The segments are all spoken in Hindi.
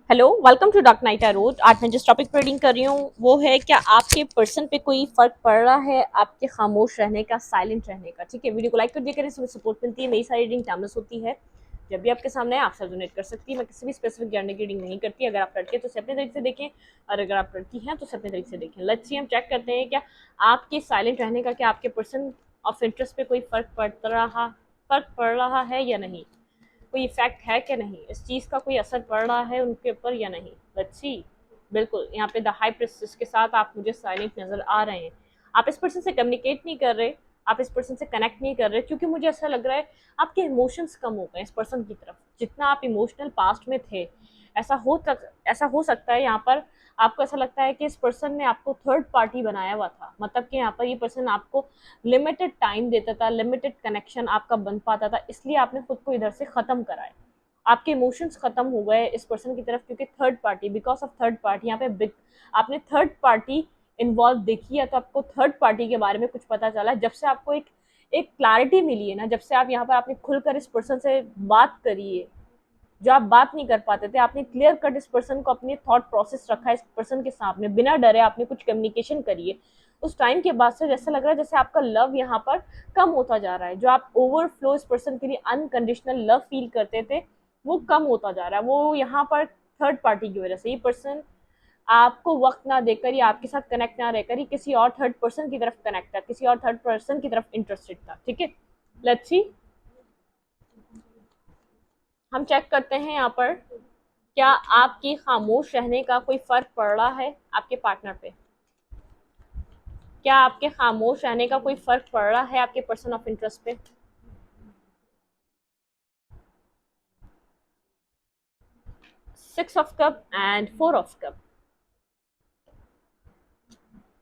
Hello, welcome to dark night rose. आज मैं जिस टॉपिक पर रीडिंग कर रही हूँ वो है, क्या आपके पर्सन पे कोई फर्क पड़ रहा है आपके खामोश रहने का, साइलेंट रहने का। ठीक है, वीडियो को लाइक कर दिया करें, इसमें सपोर्ट मिलती है। मेरी सारी रीडिंग टाइमलेस होती है, जब भी आपके सामने है आप सब डोनेट कर सकती है। मैं किसी भी स्पेसिफिक जेंडर की रीडिंग नहीं करती। अगर आप लड़के तो उसे अपने तरीके से देखें, और अगर आप लड़की हैं तो उसे अपने तरीके से देखें। लेट्स सी, हम चेक करते हैं क्या आपके साइलेंट रहने का, क्या आपके पर्सन ऑफ इंटरेस्ट पे कोई फर्क पड़ रहा है या नहीं, कोई इफेक्ट है क्या नहीं, इस चीज का कोई असर पड़ रहा है उनके ऊपर या नहीं। Let's see. बिल्कुल, यहाँ पे द हाई प्रिंसेस के साथ आप मुझे साइलेंट नजर आ रहे हैं। आप इस पर्सन से कम्युनिकेट नहीं कर रहे, आप इस पर्सन से कनेक्ट नहीं कर रहे, क्योंकि मुझे ऐसा लग रहा है आपके इमोशंस कम हो गए इस पर्सन की तरफ। जितना आप इमोशनल पास्ट में थे, ऐसा हो सकता है यहाँ पर आपको ऐसा लगता है कि इस पर्सन ने आपको थर्ड पार्टी बनाया हुआ था। मतलब कि यहाँ पर ये पर्सन आपको लिमिटेड टाइम देता था, लिमिटेड कनेक्शन आपका बन पाता था, इसलिए आपने खुद को इधर से खत्म कराया। आपके इमोशंस खत्म हो गए इस पर्सन की तरफ, क्योंकि third party, because of third party यहाँ पे बिग आपने थर्ड पार्टी इन्वॉल्व देखी है, तो आपको थर्ड पार्टी के बारे में कुछ पता चला। जब से आपको एक एक क्लैरिटी मिली है ना, जब से आप यहाँ पर आपने खुलकर इस पर्सन से बात करी है, जो आप बात नहीं कर पाते थे, आपने क्लियर कट इस पर्सन को अपनी थॉट प्रोसेस रखा है इस पर्सन के सामने, बिना डरे आपने कुछ कम्युनिकेशन करी है। उस टाइम के बाद से जैसा लग रहा है जैसे आपका लव यहाँ पर कम होता जा रहा है। जो आप ओवरफ्लो इस पर्सन के लिए अनकंडीशनल लव फील करते थे, वो कम होता जा रहा है। वो यहाँ पर थर्ड पार्टी की वजह से ये पर्सन आपको वक्त ना देकर या आपके साथ कनेक्ट ना रहकर ही किसी और थर्ड पर्सन की तरफ कनेक्ट था, किसी और थर्ड पर्सन की तरफ इंटरेस्टेड था। ठीक है, लेट्स सी, हम चेक करते हैं यहाँ पर क्या आपकी खामोश रहने का कोई फर्क पड़ रहा है आपके पार्टनर पे। क्या आपके खामोश रहने का कोई फर्क पड़ रहा है आपके पर्सन ऑफ इंटरेस्ट पे। 6 of cup and 4 of cup.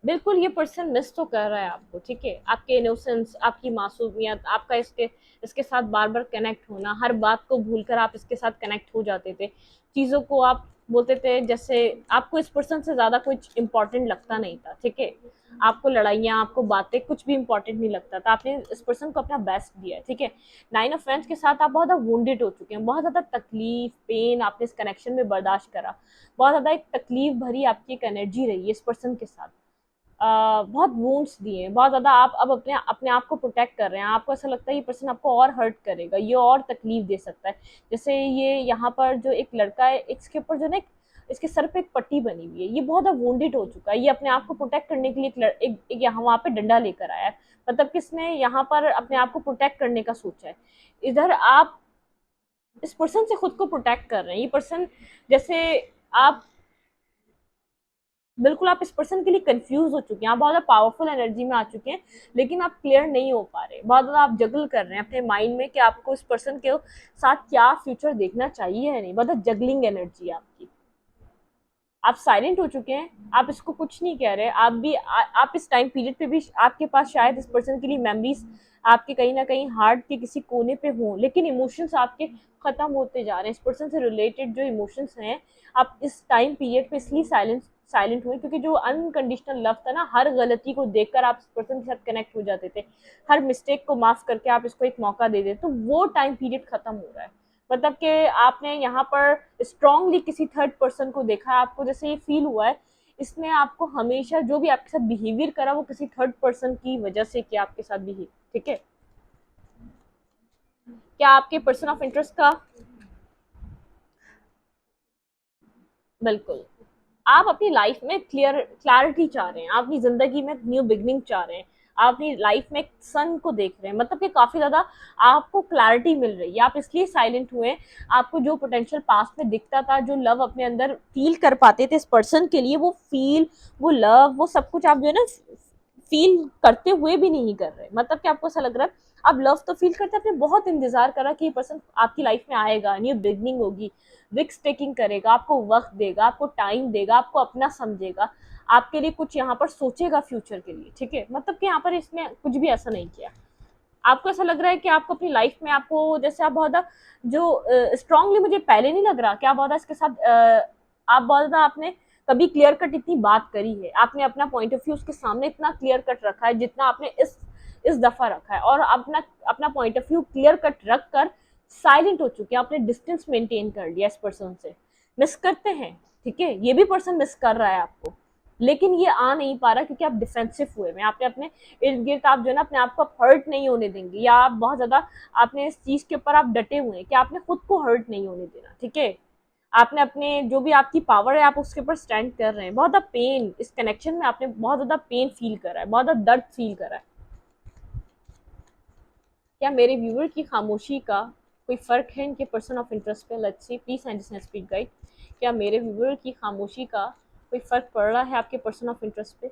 बिल्कुल ये पर्सन मिस तो कर रहा है आपको। ठीक है, आपके इनोसेंस, आपकी मासूमियत, आपका इसके इसके साथ बार बार कनेक्ट होना, हर बात को भूलकर आप इसके साथ कनेक्ट हो जाते थे। चीज़ों को आप बोलते थे, जैसे आपको इस पर्सन से ज़्यादा कुछ इम्पोर्टेंट लगता नहीं था। ठीक है, आपको लड़ाइयाँ, आपको बातें, कुछ भी इम्पोर्टेंट नहीं लगता था। आपने इस पर्सन को अपना बेस्ट दिया है। ठीक है, 9 ऑफ वेंस के साथ आप बहुत ज़्यादा वुंडेड हो चुके हैं, बहुत ज़्यादा तकलीफ, पेन आपने इस कनेक्शन में बर्दाश्त करा। बहुत ज़्यादा एक तकलीफ भरी आपकी एक एनर्जी रही है इस पर्सन के साथ। बहुत वूंड्स दिए, बहुत ज़्यादा आप अब अपने अपने आप को प्रोटेक्ट कर रहे हैं। आपको ऐसा लगता है ये पर्सन आपको और हर्ट करेगा, ये और तकलीफ दे सकता है। जैसे ये यहाँ पर जो एक लड़का है, इसके ऊपर जो ना इसके सर पे एक पट्टी बनी हुई है, ये बहुत ज़्यादा वुंडेड हो चुका है। ये अपने आप को प्रोटेक्ट करने के लिए एक यहाँ वहाँ पे डंडा लेकर आया है। मतलब किसने यहाँ पर अपने आप को प्रोटेक्ट करने का सोचा है। इधर आप इस पर्सन से खुद को प्रोटेक्ट कर रहे हैं। ये पर्सन जैसे आप बिल्कुल आप इस पर्सन के लिए कंफ्यूज हो चुके हैं, आप बहुत ज़्यादा पावरफुल एनर्जी में आ चुके हैं, लेकिन आप क्लियर नहीं हो पा रहे। बहुत ज़्यादा आप जगल कर रहे हैं अपने माइंड में कि आपको इस पर्सन के साथ क्या फ्यूचर देखना चाहिए या नहीं। बहुत जगलिंग एनर्जी है आपकी। आप साइलेंट हो चुके हैं, आप इसको कुछ नहीं कह रहे। आप इस टाइम पीरियड पे भी आपके पास शायद इस पर्सन के लिए मेमोरीज आपके कहीं ना कहीं हार्ट के किसी कोने पे हों, लेकिन इमोशंस आपके खत्म होते जा रहे हैं। इस पर्सन से रिलेटेड जो इमोशंस हैं, आप इस टाइम पीरियड पे इसलिए साइलेंट हुए क्योंकि जो अनकंडीशनल लव था ना, हर गलती को देखकर आप इस पर्सन के साथ कनेक्ट हो जाते थे, हर मिस्टेक को माफ करके आप इसको एक मौका दे देते, तो वो टाइम पीरियड खत्म हो रहा है। मतलब कि आपने यहाँ पर स्ट्रांगली किसी थर्ड पर्सन को देखा है, आपको जैसे ये फील हुआ है इसने आपको हमेशा जो भी आपके साथ बिहेवियर करा वो किसी थर्ड पर्सन की वजह से किया आपके साथ बिहेव। ठीक है, क्या आपके पर्सन ऑफ इंटरेस्ट का, बिल्कुल, आप अपनी लाइफ में क्लैरिटी चाह रहे हैं, आप अपनी जिंदगी में न्यू बिगनिंग चाह रहे हैं, आप अपनी लाइफ में सन को देख रहे हैं। मतलब कि काफी ज्यादा आपको क्लैरिटी मिल रही है, आप इसलिए साइलेंट हुए। आपको जो पोटेंशियल पास्ट में दिखता था, जो लव अपने अंदर फील कर पाते थे इस पर्सन के लिए, वो फील, वो लव, वो सब कुछ आप जो है ना फील करते हुए भी नहीं कर रहे। मतलब कि आपको ऐसा लग रहा है आप लव तो फील करते, आपने बहुत इंतजार करा कि ये पर्सन आपकी लाइफ में आएगा, न्यू बिगनिंग होगी, रिस्क टेकिंग करेगा, आपको वक्त देगा, आपको टाइम देगा, आपको अपना समझेगा, आपके लिए कुछ यहाँ पर सोचेगा फ्यूचर के लिए। ठीक है, मतलब कि यहाँ पर इसने कुछ भी ऐसा नहीं किया। आपको ऐसा लग रहा है कि आपको अपनी लाइफ में, आपको जैसे आप बहुत जो स्ट्रांगली, मुझे पहले नहीं लग रहा कि आप बहुत इसके साथ आप बहुत ज्यादा आपने कभी क्लियर कट इतनी बात करी है, आपने अपना पॉइंट ऑफ व्यू उसके सामने इतना क्लियर कट रखा है जितना आपने इस दफा रखा है, और अपना अपना point of view clear cut रख कर साइलेंट हो चुके हैं, आपने डिस्टेंस मेंटेन कर लिया इस पर्सन से। मिस करते हैं, ठीक है, ये भी पर्सन मिस कर रहा है आपको, लेकिन ये आ नहीं पा रहा क्योंकि आप डिफेंसिव हुए में, आपने अपने इर्द गिर्द आप जो है ना अपने आप को हर्ट नहीं होने देंगे, या आप बहुत ज्यादा आपने इस चीज के ऊपर आप डटे हुए हैं कि आपने खुद को हर्ट नहीं होने देना, ठीक है। आपने अपने जो भी आपकी पावर है आप उसके ऊपर स्टैंड कर रहे हैं। बहुत ज्यादा पेन इस कनेक्शन में, आपने बहुत ज्यादा पेन फील करा है, बहुत ज्यादा दर्द फील करा है। क्या मेरे व्यूअर की खामोशी का कोई फ़र्क है इनके पर्सन ऑफ इंटरेस्ट पे? Let's see, please understand speed guide. क्या मेरे व्यूअर की खामोशी का कोई फ़र्क पड़ रहा है आपके पर्सन ऑफ इंटरेस्ट पे?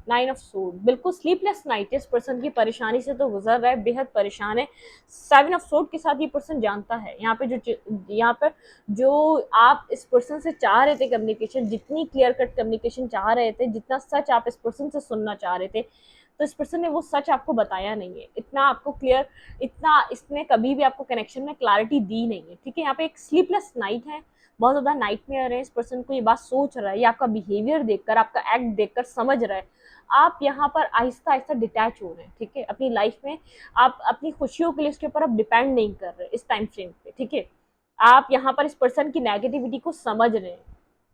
9 ऑफ सोर्ड, बिल्कुल स्लीपलेस नाइट, इस पर्सन की परेशानी से तो गुजर रहा है, बेहद परेशान है। 7 ऑफ सोर्ड के साथ ये पर्सन जानता है यहाँ पे यहाँ पर जो आप इस पर्सन से चाह रहे थे कम्युनिकेशन, जितनी क्लियर कट कम्युनिकेशन चाह रहे थे, जितना सच आप इस पर्सन से सुनना चाह रहे थे, तो इस पर्सन ने वो सच आपको बताया नहीं है, इतना आपको क्लियर, इतना इसने कभी भी आपको कनेक्शन में क्लैरिटी दी नहीं है, ठीक है। यहाँ पे एक स्लीपलेस नाइट है, बहुत ज़्यादा नाइटमेयर है, इस पर्सन को ये बात सोच रहा है, ये आपका बिहेवियर देखकर, आपका एक्ट देखकर समझ रहा है। आप यहाँ पर आहिस्ता आहिस्ता डिटैच हो रहे हैं, ठीक है, अपनी लाइफ में आप अपनी खुशियों के लिए उसके ऊपर आप डिपेंड नहीं कर रहे इस टाइम फ्रेम पे, ठीक है। आप यहाँ पर इस पर्सन की नेगेटिविटी को समझ रहे हैं,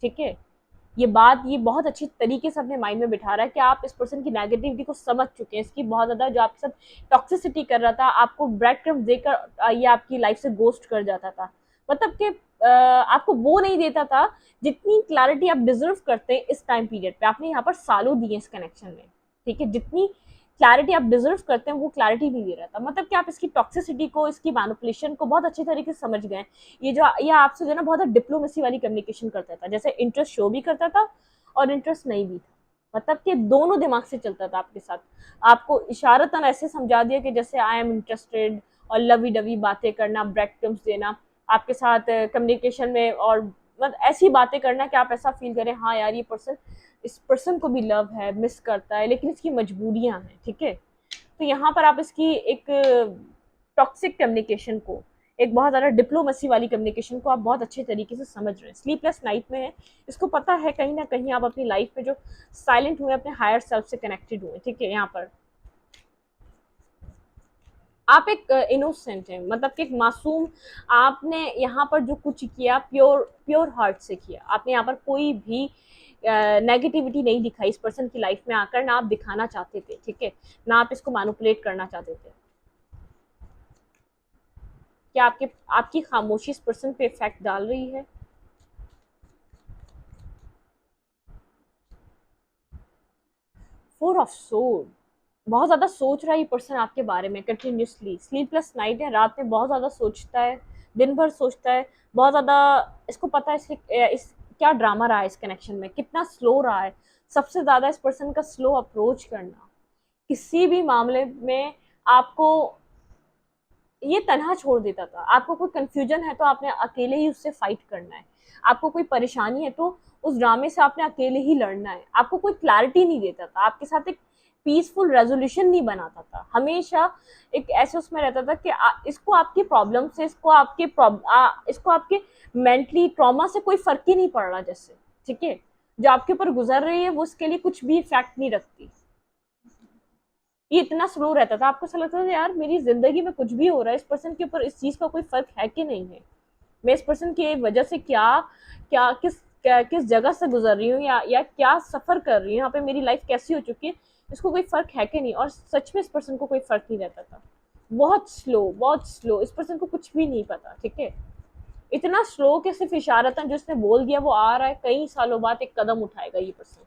ठीक है। ये बात ये बहुत अच्छी तरीके से अपने माइंड में बिठा रहा है कि आप इस पर्सन की नेगेटिविटी को समझ चुके हैं, इसकी बहुत ज़्यादा जो आपके साथ टॉक्सिसिटी कर रहा था, आपको ब्रेड क्रम्स देकर ये आपकी लाइफ से गोस्ट कर जाता था, मतलब कि आपको वो नहीं देता था जितनी क्लैरिटी आप डिजर्व करते हैं इस टाइम पीरियड पे। आपने यहाँ पर सालों दिए इस कनेक्शन में, ठीक है, जितनी क्लैरिटी आप डिजर्व करते हैं वो क्लैरिटी नहीं दे रहा था, मतलब कि आप इसकी टॉक्सिसिटी को, इसकी मैनिपुलेशन को बहुत अच्छे तरीके से समझ गए। ये आपसे जो है ना बहुत डिप्लोमेसी वाली कम्युनिकेशन करता था, जैसे इंटरेस्ट शो भी करता था और इंटरेस्ट नहीं भी था, मतलब कि दोनों दिमाग से चलता था आपके साथ। आपको इशारतन ऐसे समझा दिया कि जैसे आई एम इंटरेस्टेड, और लवी डवी बातें करना, ब्रेड क्रम्स देना आपके साथ कम्युनिकेशन में, और मतलब ऐसी बातें करना कि आप ऐसा फील करें हाँ यार ये पर्सन, इस पर्सन को भी लव है, मिस करता है, लेकिन इसकी मजबूरियां हैं, ठीक है। तो यहाँ पर आप इसकी एक टॉक्सिक कम्युनिकेशन को, एक बहुत ज़्यादा डिप्लोमेसी वाली कम्युनिकेशन को आप बहुत अच्छे तरीके से समझ रहे हैं। स्लीपलेस नाइट में है, इसको पता है कहीं ना कहीं आप अपनी लाइफ में जो साइलेंट हुए, अपने हायर सेल्फ से कनेक्टेड हुए, ठीक है। यहाँ पर आप एक इनोसेंट हैं, मतलब कि एक मासूम, आपने यहाँ पर जो कुछ किया प्योर प्योर हार्ट से किया, आपने यहाँ पर कोई भी नेगेटिविटी नहीं दिखाई इस पर्सन की लाइफ में आकर, ना आप दिखाना चाहते थे, ठीक है, ना आप इसको मैनिपुलेट करना चाहते थे। क्या आपकी खामोशी इस पर्सन पे इफेक्ट डाल रही है? 4 ऑफ सोर्ड, बहुत ज़्यादा सोच रहा है ये पर्सन आपके बारे में कंटिन्यूसली। स्लीपलेस नाइट है, रात में बहुत ज़्यादा सोचता है, दिन भर सोचता है, बहुत ज़्यादा इसको पता है इस क्या ड्रामा रहा है इस कनेक्शन में, कितना स्लो रहा है। सबसे ज़्यादा इस पर्सन का स्लो अप्रोच करना किसी भी मामले में आपको ये तनहा छोड़ देता था। आपको कोई कंफ्यूजन है तो आपने अकेले ही उससे फाइट करना है, आपको कोई परेशानी है तो उस ड्रामे से आपने अकेले ही लड़ना है। आपको कोई क्लैरिटी नहीं देता था, आपके साथ एक पीसफुल रेजोल्यूशन नहीं बनाता था, हमेशा एक ऐसे उसमें रहता था कि इसको आपकी प्रॉब्लम से, इसको आपके मेंटली ट्रॉमा से कोई फर्क ही नहीं पड़ रहा जैसे, ठीक है। जो आपके ऊपर गुजर रही है वो उसके लिए कुछ भी इफेक्ट नहीं रखती। ये इतना स्लो रहता था, आपको ऐसा लगता था यार मेरी जिंदगी में कुछ भी हो रहा है, इस पर्सन के ऊपर इस चीज का कोई फर्क है कि नहीं है, मैं इस पर्सन की वजह से क्या क्या किस जगह से गुजर रही हूँ, या क्या सफर कर रही हूँ, यहाँ पे मेरी लाइफ कैसी हो चुकी है, इसको कोई फर्क है कि नहीं। और सच में इस पर्सन को कोई फर्क नहीं रहता था, बहुत स्लो, इस पर्सन को कुछ भी नहीं पता, ठीक है। इतना स्लो कि सिर्फ इशारतन जो इसने बोल दिया वो आ रहा है, कई सालों बाद एक कदम उठाएगा ये पर्सन।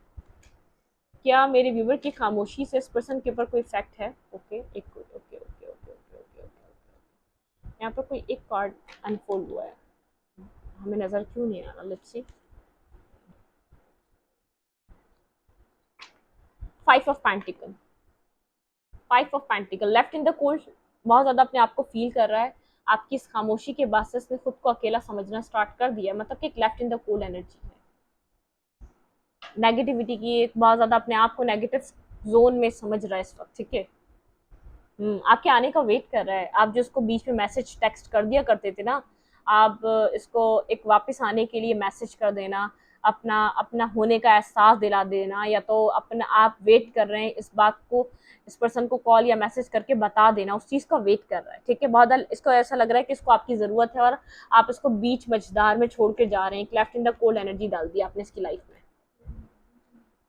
क्या मेरे व्यूवर की खामोशी से इस पर्सन के ऊपर कोई इफेक्ट है? ओके, एक okay okay okay okay okay okay, यहाँ पर कोई एक कार्ड अनफोल्ड हुआ है, हमें नजर क्यों नहीं आ रहा? Let's see. 5 of pentacle, 5 of pentacle left in the cold, बहुत ज्यादा अपने आप को फील कर रहा है। आपकी इस खामोशी के बाद से इसने खुद को अकेला समझना स्टार्ट कर दिया, मतलब कि एक left in the cold energy है नेगेटिविटी की, एक बहुत ज्यादा अपने आप को नेगेटिव जोन में समझ रहा है इस वक्त, ठीक है। आपके आने का वेट कर रहा है। आप जो उसको बीच में मैसेज टेक्स्ट कर दिया करते थे ना, आप इसको एक वापस आने के लिए मैसेज कर देना, अपना अपना होने का एहसास दिला देना, या तो अपना आप वेट कर रहे हैं इस बात को, इस पर्सन को कॉल या मैसेज करके बता देना, उस चीज़ का वेट कर रहा है, ठीक है। बहुत इसको ऐसा लग रहा है कि इसको आपकी ज़रूरत है और आप इसको बीच मझधार में छोड़ के जा रहे हैं, left in the cold energy डाल दी आपने इसकी लाइफ में।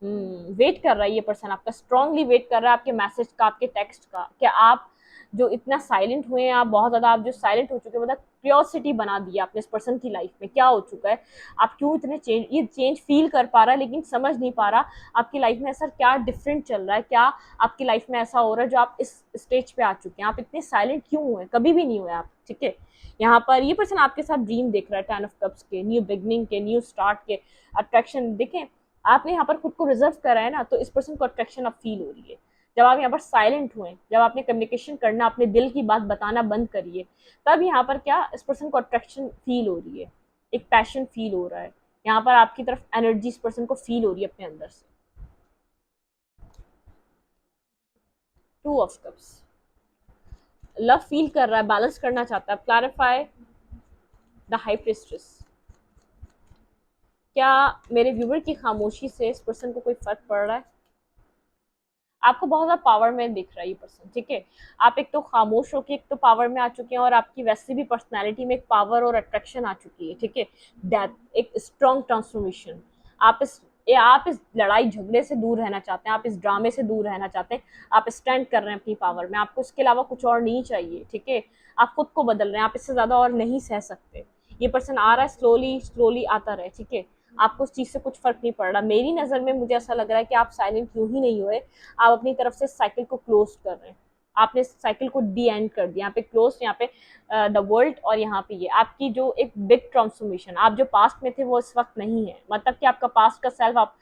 वेट कर रहा है ये पर्सन आपका, स्ट्रांगली वेट कर रहा है आपके मैसेज का, आपके टेक्स्ट का। क्या आप जो इतना साइलेंट हुए हैं, आप बहुत ज़्यादा, आप जो साइलेंट हो चुके हैं, मतलब क्यूरियोसिटी बना दिया आपने इस पर्सन की लाइफ में, क्या हो चुका है, आप क्यों इतने चेंज, ये चेंज फील कर पा रहा है लेकिन समझ नहीं पा रहा आपकी लाइफ में ऐसा क्या डिफरेंट चल रहा है, क्या आपकी लाइफ में ऐसा हो रहा है जो आप इस स्टेज पे आ चुके हैं, आप इतने साइलेंट क्यों हुए, कभी भी नहीं हुए आप, ठीक है। यहाँ पर ये पर्सन आपके साथ ड्रीम देख रहा है, 10 ऑफ कप्स के, न्यू बिगनिंग के, न्यू स्टार्ट के, अट्रैक्शन देखें। आपने यहाँ पर खुद को रिजर्व करा है ना, तो इस पर्सन को अट्रैक्शन अब फील हो रही है। जब आप यहाँ पर साइलेंट हुए, जब आपने कम्युनिकेशन करना, अपने दिल की बात बताना बंद करिए, तब यहाँ पर क्या इस पर्सन को अट्रैक्शन फील हो रही है, एक पैशन फील हो रहा है, यहाँ पर आपकी तरफ एनर्जी इस पर्सन को फील हो रही है अपने अंदर से। 2 ऑफ कप्स, लव फील कर रहा है, बैलेंस करना चाहता है। Clarify the high prestress. क्या मेरे व्यूवर की खामोशी से इस पर्सन को कोई फर्क पड़ रहा है? आपको बहुत ज़्यादा पावर में दिख रहा है ये पर्सन, ठीक है। आप एक तो खामोश होकर एक तो पावर में आ चुके हैं, और आपकी वैसे भी पर्सनैलिटी में एक पावर और अट्रैक्शन आ चुकी है, ठीक है। दैट एक स्ट्रॉन्ग ट्रांसफॉर्मेशन। आप इस आप इस लड़ाई झगड़े से दूर रहना चाहते हैं, आप इस ड्रामे से दूर रहना चाहते हैं, आप स्टैंड कर रहे हैं अपनी पावर में, आपको इसके अलावा कुछ और नहीं चाहिए, ठीक है। आप खुद को बदल रहे हैं, आप इससे ज़्यादा और नहीं सह सकते। ये पर्सन आ रहा है, स्लोली स्लोली आता रहे, ठीक है। आपको उस चीज़ से कुछ फ़र्क नहीं पड़ रहा। मेरी नज़र में मुझे ऐसा लग रहा है कि आप साइलेंट यूँ ही नहीं हुए, आप अपनी तरफ से साइकिल को क्लोज कर रहे हैं। आपने साइकिल को डी एंड कर दिया, यहाँ पे क्लोज, यहाँ पे द वर्ल्ड, और यहाँ पे ये आपकी जो एक बिग ट्रांसफॉर्मेशन, आप जो पास्ट में थे वो इस वक्त नहीं है, मतलब कि आपका पास्ट का सेल्फ आप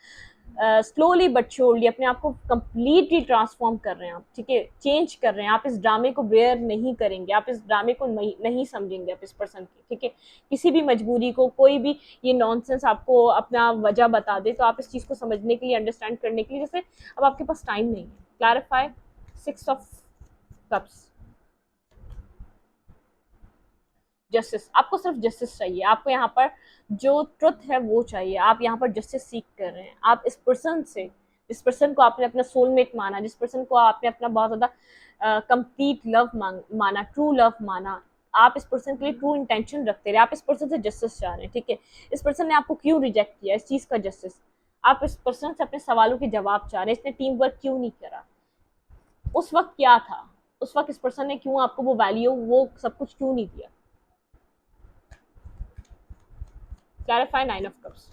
स्लोली बट श्योरली अपने आप को कंप्लीटली ट्रांसफॉर्म कर रहे हैं आप, ठीक है, चेंज कर रहे हैं। आप इस ड्रामे को बेयर नहीं करेंगे, आप इस ड्रामे को नहीं समझेंगे आप इस पर्सन की, ठीक है। किसी भी मजबूरी को, कोई भी ये नॉनसेंस आपको अपना वजह बता दे, तो आप इस चीज़ को समझने के लिए, अंडरस्टैंड करने के लिए, जैसे अब आपके पास टाइम नहीं है। Clarify 6 of cups. जस्टिस, आपको सिर्फ जस्टिस चाहिए, आपको यहाँ पर जो ट्रुथ है वो चाहिए, आप यहाँ पर जस्टिस सीख कर रहे हैं। आप इस पर्सन से, जिस पर्सन को आपने अपना सोलमेट माना, जिस पर्सन को आपने अपना बहुत ज़्यादा कंप्लीट लव माना, ट्रू लव माना, आप इस पर्सन के लिए ट्रू इंटेंशन रखते रहे, आप इस पर्सन से जस्टिस चाह रहे हैं, ठीक है। इस पर्सन ने आपको क्यों रिजेक्ट किया, इस चीज़ का जस्टिस। आप इस पर्सन से अपने सवालों के जवाब चाह रहे हैं, इसने टीम वर्क क्यों नहीं करा, उस वक्त क्या था, उस वक्त इस पर्सन ने क्यों आपको वो वैल्यू, वो सब कुछ क्यों नहीं दिया। Clarify 9 of cups.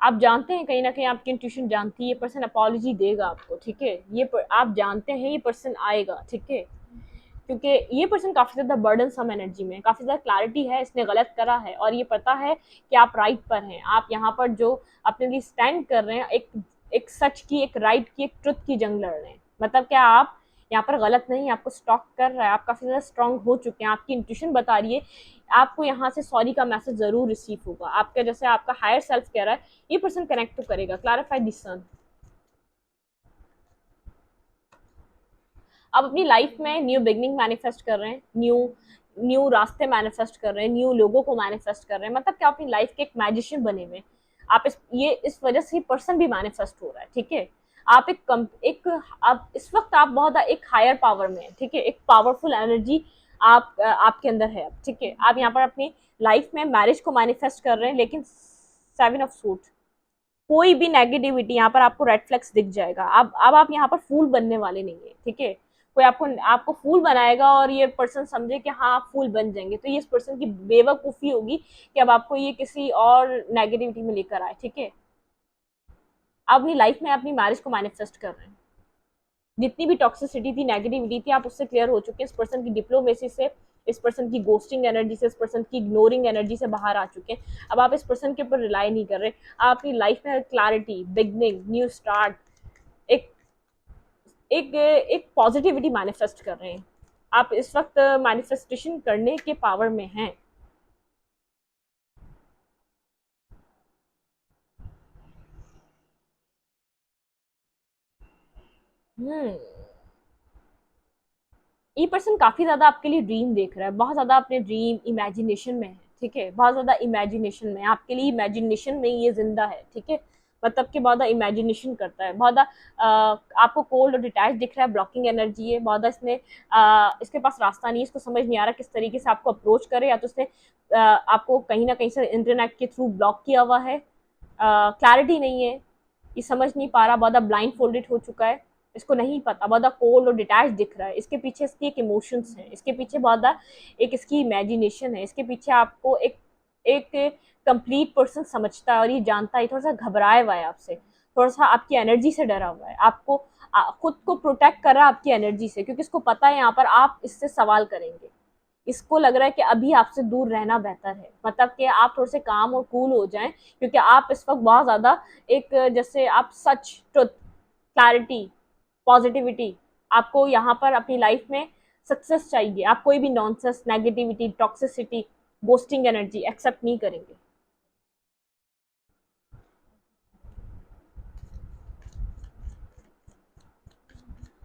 आप जानते हैं, कहीं ना कहीं आपकी इंट्यूशन जानती है ये पर्सन अपॉलॉजी देगा आपको, ठीक है। आप जानते हैं ये पर्सन आएगा, ठीक है, क्योंकि ये पर्सन काफ़ी ज़्यादा बर्डन सम एनर्जी में, काफ़ी ज़्यादा क्लैरिटी है, इसने गलत करा है और ये पता है कि आप राइट पर हैं। आप यहाँ पर जो अपने लिए स्टैंड कर रहे हैं, एक एक सच की, एक राइट की, एक ट्रुथ की जंग लड़ रहे हैं। मतलब क्या आप यहाँ पर गलत नहीं, आपको स्टॉक कर रहा है, आप काफ़ी ज़्यादा स्ट्रांग हो चुके हैं, आपकी इंट्यूशन बता रही है। आपको यहाँ से सॉरी का मैसेज ज़रूर रिसीव होगा, आपका जैसे आपका हायर सेल्फ कह रहा है, ये पर्सन कनेक्ट तो करेगा। क्लैरिफाई दिस सन। आप अपनी लाइफ में न्यू बिगनिंग मैनिफेस्ट कर रहे हैं, न्यू न्यू रास्ते मैनिफेस्ट कर रहे हैं, न्यू लोगों को मैनिफेस्ट कर रहे हैं, मतलब कि आप अपनी लाइफ के एक मैजिशियन बने हुए हैं। आप इस वजह से पर्सन भी मैनिफेस्ट हो रहा है, ठीक है। आप एक आप इस वक्त आप बहुत एक हायर पावर में है, ठीक है, एक पावरफुल एनर्जी आपके अंदर है, ठीक है। आप यहाँ पर अपनी लाइफ में मैरिज को मैनिफेस्ट कर रहे हैं, लेकिन 7 ऑफ सूट, कोई भी नेगेटिविटी यहाँ पर आपको रेड फ्लैग्स दिख जाएगा। अब आप यहाँ पर फूल बनने वाले नहीं है, ठीक है। कोई आपको आपको फूल बनाएगा और ये पर्सन समझे कि हाँ आप फूल बन जाएंगे, तो ये इस पर्सन की बेवकूफ़ी होगी कि अब आपको ये किसी और नेगेटिविटी में लेकर आए, ठीक है। आप अपनी लाइफ में अपनी मैरिज को मैनिफेस्ट कर रहे हैं। जितनी भी टॉक्सिसिटी थी, नेगेटिविटी थी, आप उससे क्लियर हो चुके हैं। इस पर्सन की डिप्लोमेसी से, इस पर्सन की गोस्टिंग एनर्जी से, इस पर्सन की इग्नोरिंग एनर्जी से बाहर आ चुके हैं। अब आप इस पर्सन के ऊपर रिलाई नहीं कर रहे। आप अपनी लाइफ में क्लैरिटी, बिगनिंग, न्यू स्टार्ट, एक एक एक पॉजिटिविटी मैनिफेस्ट कर रहे हैं। आप इस वक्त मैनिफेस्टेशन करने के पावर में हैं। हम्म ये पर्सन काफ़ी ज़्यादा आपके लिए ड्रीम देख रहा है, बहुत ज़्यादा अपने ड्रीम इमेजिनेशन में है, ठीक है, बहुत ज़्यादा इमेजिनेशन में आपके लिए, इमेजिनेशन में ये जिंदा है, ठीक है, मतलब कि बहुत ज़्यादा इमेजिनेशन करता है, बहुत ज़्यादा आपको कोल्ड और डिटैच दिख रहा है, ब्लॉकिंग एनर्जी है, बहुत ज़्यादा इसने इसके पास रास्ता नहीं है, इसको समझ नहीं आ रहा किस तरीके से आपको अप्रोच करे, या तो इसने आपको कहीं ना कहीं से इंटरनेट के थ्रू ब्लॉक किया हुआ है, क्लैरिटी नहीं है, ये समझ नहीं पा रहा, बहुत ज़्यादा ब्लाइंड फोल्डेड हो चुका है, इसको नहीं पता, बहुत ज़्यादा कोल्ड और डिटैच दिख रहा है, इसके पीछे इसकी एक इमोशंस है, इसके पीछे बहुत ज़्यादा एक इसकी इमेजिनेशन है, इसके पीछे आपको एक एक कंप्लीट पर्सन समझता है और ये जानता है, थोड़ा सा घबराया हुआ है आपसे, थोड़ा सा आपकी एनर्जी से डरा हुआ है, आपको खुद को प्रोटेक्ट कर रहा है आपकी एनर्जी से, क्योंकि इसको पता है यहाँ पर आप इससे सवाल करेंगे, इसको लग रहा है कि अभी आपसे दूर रहना बेहतर है, मतलब कि आप थोड़े से काम और कूल हो जाएं, क्योंकि आप इस वक्त बहुत ज़्यादा एक जैसे आप सच, ट्रुथ, क्लैरिटी, पॉजिटिविटी, आपको यहाँ पर अपनी लाइफ में सक्सेस चाहिए, आप कोई भी nonsense, negativity, toxicity, boasting energy accept नहीं करेंगे।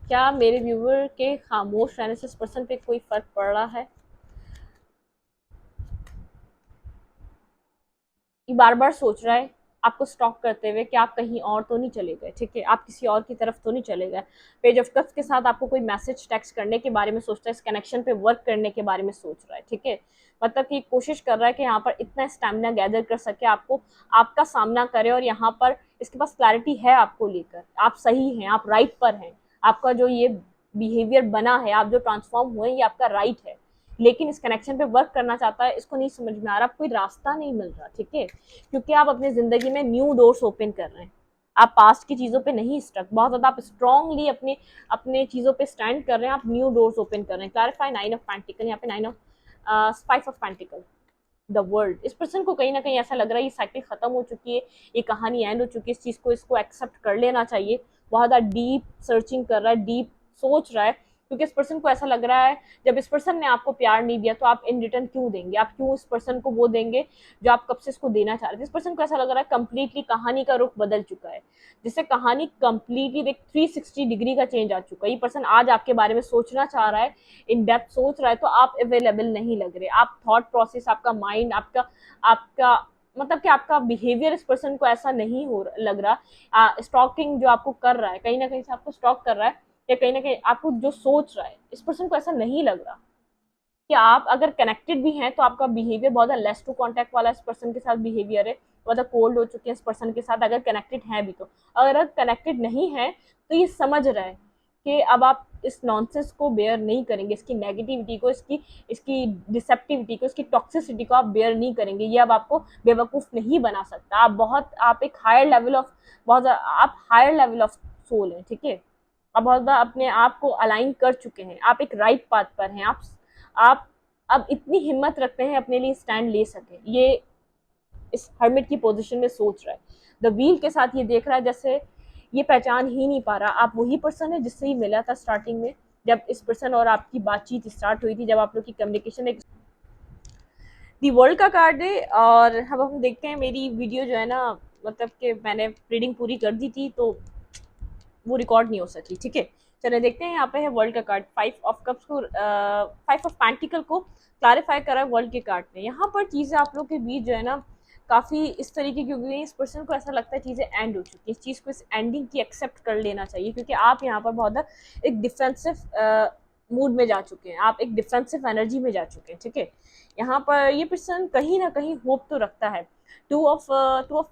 क्या मेरे व्यूवर के खामोश रहने से इस पर्सन पे कोई फर्क पड़ रहा है? ये बार बार सोच रहा है आपको स्टॉक करते हुए कि आप कहीं और तो नहीं चले गए, ठीक है, आप किसी और की तरफ तो नहीं चले गए, पेज ऑफ कप्स के साथ आपको कोई मैसेज टेक्स्ट करने के बारे में सोचता है, इस कनेक्शन पे वर्क करने के बारे में सोच रहा है, ठीक है, मतलब कि कोशिश कर रहा है कि यहाँ पर इतना स्टैमिना गैदर कर सके, आपको आपका सामना करे, और यहाँ पर इसके पास क्लैरिटी है आपको लेकर, आप सही हैं, आप राइट पर हैं, आपका जो ये बिहेवियर बना है, आप जो ट्रांसफॉर्म हुए ये आपका राइट है, लेकिन इस कनेक्शन पे वर्क करना चाहता है, इसको नहीं समझ में आ रहा, कोई रास्ता नहीं मिल रहा, ठीक है, क्योंकि आप अपनी जिंदगी में न्यू डोर्स ओपन कर रहे हैं, आप पास्ट की चीज़ों पे नहीं स्टक, बहुत ज़्यादा आप स्ट्रांगली अपने अपने चीज़ों पे स्टैंड कर रहे हैं, आप न्यू डोर्स ओपन कर रहे हैं, क्लैरिफाई नाइन ऑफ पेंटिकल, यहाँ पे nine of five of pentacle, the world, इस पर्सन को कहीं ना कहीं ऐसा लग रहा है ये साइकिल खत्म हो चुकी है, ये कहानी एंड हो चुकी है, इस चीज़ को इसको एक्सेप्ट कर लेना चाहिए, बहुत ज़्यादा डीप सर्चिंग कर रहा है, डीप सोच रहा है, क्योंकि इस पर्सन को ऐसा लग रहा है जब इस पर्सन ने आपको प्यार नहीं दिया तो आप इन रिटर्न क्यों देंगे, आप क्यों इस पर्सन को वो देंगे जो आप कब से इसको देना चाह रहे थे, इस पर्सन को ऐसा लग रहा है कंप्लीटली कहानी का रुख बदल चुका है, जिससे कहानी कंप्लीटली एक 360 डिग्री का चेंज आ चुका है, ये पर्सन आज आपके बारे में सोचना चाह रहा है, इन डेप्थ सोच रहा है, तो आप अवेलेबल नहीं लग रहे, आप थॉट प्रोसेस, आपका माइंड, आपका आपका मतलब कि आपका बिहेवियर इस पर्सन को ऐसा नहीं हो लग रहा, स्टॉकिंग जो आपको कर रहा है, कहीं ना कहीं से आपको स्टॉक कर रहा है, या कहीं ना कहीं आपको जो सोच रहा है, इस पर्सन को ऐसा नहीं लग रहा कि आप अगर कनेक्टेड भी हैं तो आपका बिहेवियर बहुत ज़्यादा लेस टू कॉन्टैक्ट वाला इस पर्सन के साथ बिहेवियर है, बहुत ज़्यादा कोल्ड हो चुके हैं इस पर्सन के साथ, अगर कनेक्टेड हैं भी तो, अगर कनेक्टेड नहीं है तो ये समझ रहा है कि अब आप इस नॉनसेंस को बेयर नहीं करेंगे, इसकी नेगेटिविटी को, इसकी इसकी डिसेप्टिविटी को, इसकी टॉक्सिसिटी को आप बेयर नहीं करेंगे, ये अब आपको बेवकूफ़ नहीं बना सकता, आप बहुत, आप एक हायर लेवल ऑफ, बहुत आप हायर लेवल ऑफ सोल है, ठीक है, आप बहुत ज़्यादा अपने आप को अलाइन कर चुके हैं, आप एक राइट पाथ पर हैं, आप अब इतनी हिम्मत रखते हैं अपने लिए स्टैंड ले सके, ये इस हर्मिट की पोजीशन में सोच रहा है, द व्हील के साथ ये देख रहा है जैसे ये पहचान ही नहीं पा रहा आप वही पर्सन है जिससे ही मिला था स्टार्टिंग में, जब इस पर्सन और आपकी बातचीत स्टार्ट हुई थी, जब आप लोग की कम्युनिकेशन एक दी वर्ल्ड का कार्ड है, और अब हम देखते हैं मेरी वीडियो जो है ना, मतलब कि मैंने रीडिंग पूरी कर दी थी तो वो रिकॉर्ड नहीं हो सकी, ठीक है, चलिए देखते हैं, यहाँ पे है वर्ल्ड का कार्ड, फाइव ऑफ कप्स को, फाइव ऑफ पेंटिकल को क्लैरिफाई करा है वर्ल्ड के कार्ड में, यहाँ पर चीज़ें आप लोग के बीच जो है ना काफ़ी इस तरीके की हो गई, इस पर्सन को ऐसा लगता है चीज़ें एंड हो चुकी है, इस चीज़ को, इस एंडिंग की एक्सेप्ट कर लेना चाहिए, क्योंकि आप यहाँ पर बहुत एक डिफेंसिव मूड में जा चुके हैं, आप एक डिफेंसिव एनर्जी में जा चुके हैं, ठीक है, यहाँ पर ये पर्सन कहीं ना कहीं होप तो रखता है, टू ऑफ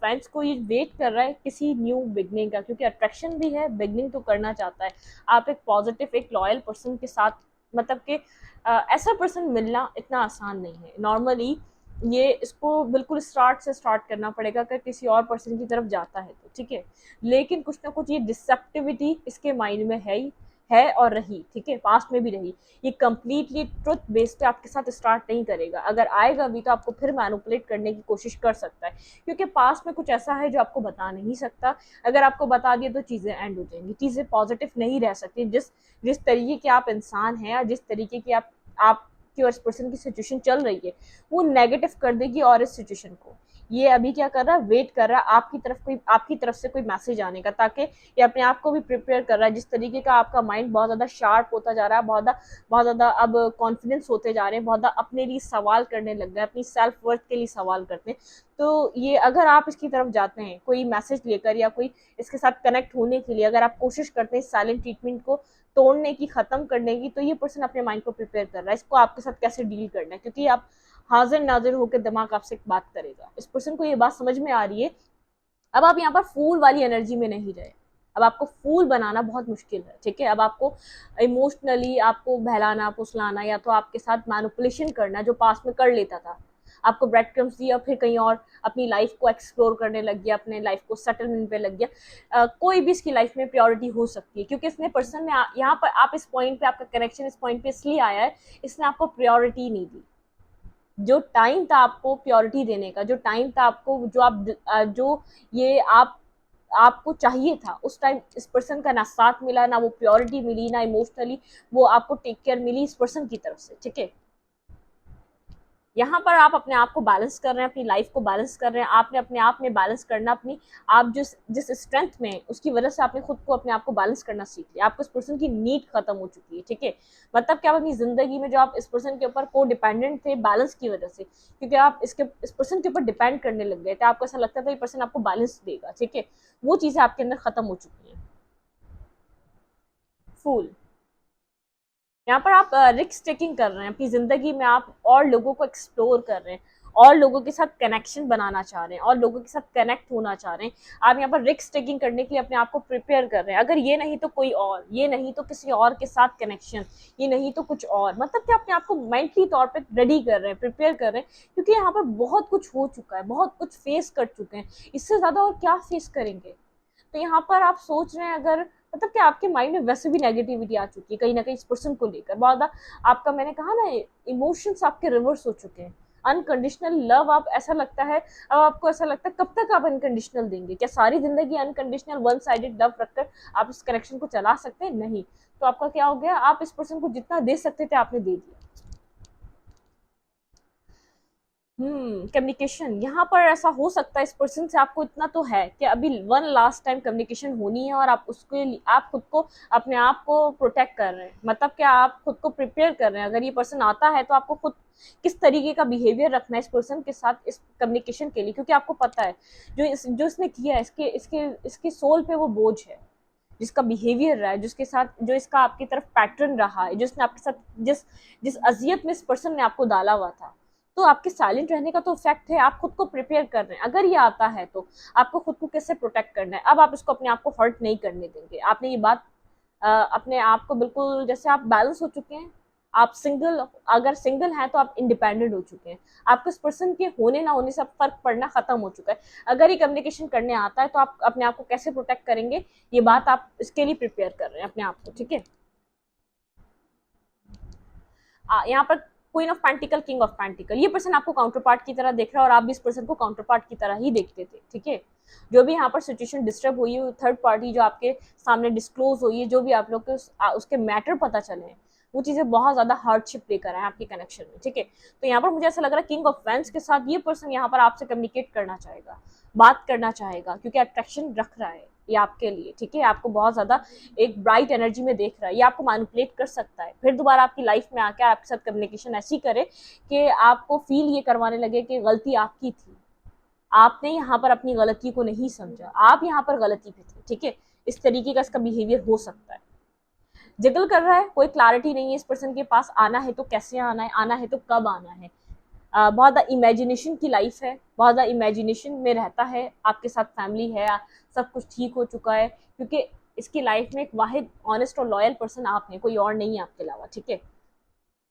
फैंस को ये वेट कर रहा है किसी न्यू बिगनिंग का, क्योंकि अट्रैक्शन भी है, बिगनिंग तो करना चाहता है, आप एक पॉजिटिव, एक लॉयल पर्सन के साथ, मतलब कि ऐसा पर्सन मिलना इतना आसान नहीं है नॉर्मली, ये इसको बिल्कुल स्टार्ट से स्टार्ट करना पड़ेगा अगर किसी और पर्सन की तरफ जाता है तो, ठीक है, लेकिन कुछ ना कुछ ये डिसेप्टिविटी इसके माइंड में है ही, है और रही, ठीक है, पास्ट में भी रही, ये कम्प्लीटली ट्रुथ बेस्ड आपके साथ स्टार्ट नहीं करेगा, अगर आएगा भी तो आपको फिर मैनिपुलेट करने की कोशिश कर सकता है, क्योंकि पास्ट में कुछ ऐसा है जो आपको बता नहीं सकता, अगर आपको बता दिया तो चीज़ें एंड हो जाएंगी, चीज़ें पॉजिटिव नहीं रह सकती, जिस जिस तरीके के आप इंसान हैं या जिस तरीके की आपकी और इस पर्सन की सिचुएशन चल रही है वो नेगेटिव कर देगी और इस सिचुएशन को, ये अभी क्या कर रहा है, वेट कर रहा है आपकी तरफ से कोई मैसेज आने का, ताकि ये अपने आप को भी प्रिपेयर कर रहा है। जिस तरीके का आपका माइंड बहुत ज़्यादा शार्प होता जा रहा है, बहुत ज़्यादा अब कॉन्फिडेंस होते जा रहे हैं, बहुत ज़्यादा अपने लिए सवाल करने लग गए, अपनी सेल्फ वर्थ के लिए सवाल करते हैं। तो ये अगर आप इसकी तरफ जाते हैं कोई मैसेज लेकर या कोई इसके साथ कनेक्ट होने के लिए, अगर आप कोशिश करते हैं साइलेंट ट्रीटमेंट को तोड़ने की, खत्म करने की, तो ये पर्सन अपने माइंड को प्रिपेयर कर रहा है इसको आपके साथ कैसे डील करना है, क्योंकि आप हाजिर नाजिर होकर दिमाग आपसे एक बात करेगा। इस पर्सन को ये बात समझ में आ रही है, अब आप यहाँ पर फूल वाली एनर्जी में नहीं रहे, अब आपको फूल बनाना बहुत मुश्किल है, ठीक है। अब आपको इमोशनली आपको बहलाना फुसलाना या तो आपके साथ मैनिपुलेशन करना, जो पास में कर लेता था, आपको ब्रेड क्रम्स दिया, फिर कहीं और अपनी लाइफ को एक्सप्लोर करने लग गया, अपने लाइफ को सेटलमेंट पे लग गया। कोई भी इसकी लाइफ में प्योरिटी हो सकती है, क्योंकि इसने पर्सन ने यहाँ पर आप इस पॉइंट पे, आपका कनेक्शन इस पॉइंट पे इसलिए आया है, इसने आपको प्योरिटी नहीं दी। जो टाइम था आपको प्योरिटी देने का, जो टाइम था आपको, जो ये आपको चाहिए था, उस टाइम इस पर्सन का ना साथ मिला, ना वो प्योरिटी मिली, ना इमोशनली वो आपको टेक केयर मिली इस पर्सन की तरफ से, ठीक है। यहाँ पर आप अपने आप को बैलेंस कर रहे हैं, अपनी लाइफ को बैलेंस कर रहे हैं, आपने अपने आप में बैलेंस करना, अपनी आप जिस स्ट्रेंथ में, उसकी वजह से आपने खुद को अपने आप को बैलेंस करना सीख लिया। आपको इस पर्सन की नीड खत्म हो चुकी है, ठीक है। मतलब क्या, आप अपनी जिंदगी में जो आप इस पर्सन के ऊपर को डिपेंडेंट थे बैलेंस की वजह से, क्योंकि आप इस पर्सन के ऊपर डिपेंड करने लग गए थे, आपको ऐसा लगता था ये पर्सन आपको बैलेंस देगा, ठीक है। वो चीजें आपके अंदर खत्म हो चुकी है। फूल, यहाँ पर आप रिस्क टेकिंग कर रहे हैं अपनी जिंदगी में, आप और लोगों को एक्सप्लोर कर रहे हैं, और लोगों के साथ कनेक्शन बनाना चाह रहे हैं, और लोगों के साथ कनेक्ट होना चाह रहे हैं। आप यहाँ पर रिस्क टेकिंग करने के लिए अपने आप को प्रिपेयर कर रहे हैं। अगर ये नहीं तो कोई और, ये नहीं तो किसी और के साथ कनेक्शन, ये नहीं तो कुछ और, मतलब कि अपने आप को मेंटली तौर पर रेडी कर रहे हैं, प्रिपेयर कर रहे हैं, क्योंकि यहाँ पर बहुत कुछ हो चुका है, बहुत कुछ फेस कर चुके हैं, इससे ज्यादा और क्या फेस करेंगे। तो यहाँ पर आप सोच रहे हैं, अगर मतलब कि आपके माइंड में वैसे भी नेगेटिविटी आ चुकी है कहीं ना कहीं इस पर्सन को लेकर, बहुत ज़्यादा आपका, मैंने कहा ना, इमोशंस आपके रिवर्स हो चुके हैं। अनकंडीशनल लव, आप ऐसा लगता है, अब आपको ऐसा लगता है कब तक आप अनकंडीशनल देंगे, क्या सारी जिंदगी अनकंडीशनल वन साइडेड लव रखकर आप इस कनेक्शन को चला सकते हैं? नहीं। तो आपका क्या हो गया, आप इस पर्सन को जितना दे सकते थे आपने दे दिया। कम्युनिकेशन, यहाँ पर ऐसा हो सकता है इस पर्सन से आपको इतना तो है कि अभी वन लास्ट टाइम कम्युनिकेशन होनी है, और आप उसके लिए आप खुद को, अपने आप को प्रोटेक्ट कर रहे हैं, मतलब कि आप खुद को प्रिपेयर कर रहे हैं। अगर ये पर्सन आता है तो आपको खुद किस तरीके का बिहेवियर रखना है इस पर्सन के साथ इस कम्युनिकेशन के लिए, क्योंकि आपको पता है जो इसने किया है, इसके सोल पे वो बोझ है, जिसका बिहेवियर रहा है, जिसके साथ जो इसका आपकी तरफ पैटर्न रहा है, जिसने आपके साथ जिस जिस अजियत में इस पर्सन ने आपको डाला हुआ था। तो आपके साइलेंट रहने का तो इफेक्ट है, आप खुद को प्रिपेयर कर रहे हैं। अगर ये आता है तो आपको खुद को कैसे प्रोटेक्ट करना है, अब आप इसको अपने आप को हर्ट नहीं करने देंगे। आपने ये बात अपने आप को बिल्कुल, जैसे आप बैलेंस हो चुके हैं, आप सिंगल, अगर सिंगल हैं तो आप इंडिपेंडेंट हो चुके हैं, आपको इस पर्सन के होने ना होने से फर्क पड़ना खत्म हो चुका है। अगर ये कम्युनिकेशन करने आता है तो आप अपने आप को कैसे प्रोटेक्ट करेंगे, ये बात आप इसके लिए प्रिपेयर कर रहे हैं अपने आप को, ठीक है। यहाँ पर queen of pentacle, king of pentacle, ये पर्सन आपको काउंटर पार्ट की तरह देख रहा है, और आप भी इस पर्सन को काउंटर पार्ट की तरह ही देखते थे, ठीक है। जो भी यहाँ पर सिचुएशन डिस्टर्ब हुई है, थर्ड पार्टी जो आपके सामने डिस्क्लोज हुई है, जो भी आप लोग के उसके मैटर पता चले हैं, वो चीजें बहुत ज्यादा हार्डशिप लेकर आए आपके कनेक्शन में, ठीक है। तो यहाँ पर मुझे ऐसा लग रहा है किंग ऑफ वैंस के साथ ये पर्सन यहाँ पर आपसे कम्युनिकेट करना चाहेगा, बात करना चाहेगा, क्योंकि अट्रैक्शन रख रहा है ये आपके लिए, ठीक है। आपको बहुत ज्यादा एक ब्राइट एनर्जी में देख रहा है, ये आपको मैनिपुलेट कर सकता है, फिर दोबारा आपकी लाइफ में आकर आपके साथ कम्युनिकेशन ऐसी करे कि आपको फील ये करवाने लगे कि गलती आपकी थी, आपने यहाँ पर अपनी गलती को नहीं समझा, आप यहाँ पर गलती पे थे, ठीक है। इस तरीके का इसका बिहेवियर हो सकता है। जिगल कर रहा है, कोई क्लैरिटी नहीं है इस पर्सन के पास, आना है तो कैसे आना है, आना है तो कब आना है। बहुत ज़्यादा इमेजिनेशन की लाइफ है, बहुत ज़्यादा इमेजिनेशन में रहता है, आपके साथ फैमिली है, सब कुछ ठीक हो चुका है, क्योंकि इसकी लाइफ में एक वाहिद ऑनेस्ट और लॉयल पर्सन आप हैं, कोई और नहीं है आपके अलावा, ठीक है।